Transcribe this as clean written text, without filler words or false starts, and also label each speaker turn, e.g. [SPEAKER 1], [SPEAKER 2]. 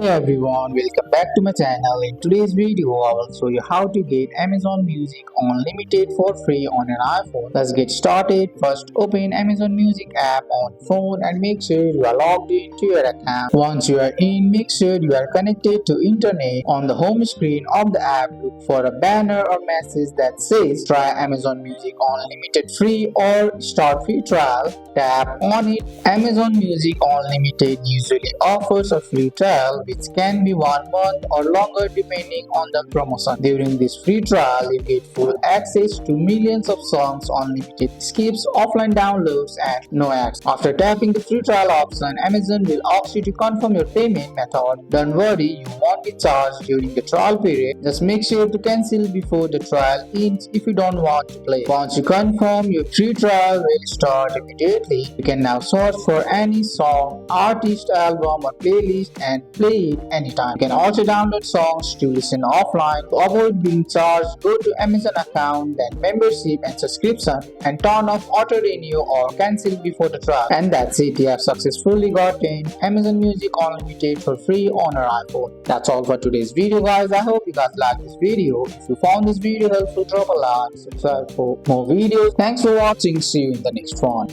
[SPEAKER 1] Hey everyone, welcome back to my channel. In today's video, I will show you how to get Amazon Music Unlimited for free on an iPhone. Let's get started. First, open Amazon Music app on phone and make sure you are logged into your account. Once you are in, make sure you are connected to internet. On the home screen of the app, look for a banner or message that says try Amazon Music Unlimited free or start free trial. Tap on it. Amazon Music Unlimited usually offers a free trial which can be 1 month or longer depending on the promotion. During this free trial, you get full access to millions of songs, unlimited skips, offline downloads, and no ads. After tapping the free trial option, Amazon will ask you to confirm your payment method. Don't worry, you won't be charged during the trial period. Just make sure to cancel before the trial ends if you don't want to play. Once you confirm, your free trial will start immediately. You can now search for any song, artist, album, or playlist and play it anytime. You can also download songs to listen offline. To avoid being charged, go to Amazon account, then membership and subscription, and turn off auto renew or cancel before the trial. And that's it. You have successfully gotten Amazon Music Unlimited for free on your iPhone. That's all for today's video, guys. I hope you guys liked this video. If you found this video helpful, drop a like, subscribe for more videos. Thanks for watching. See you in the next one.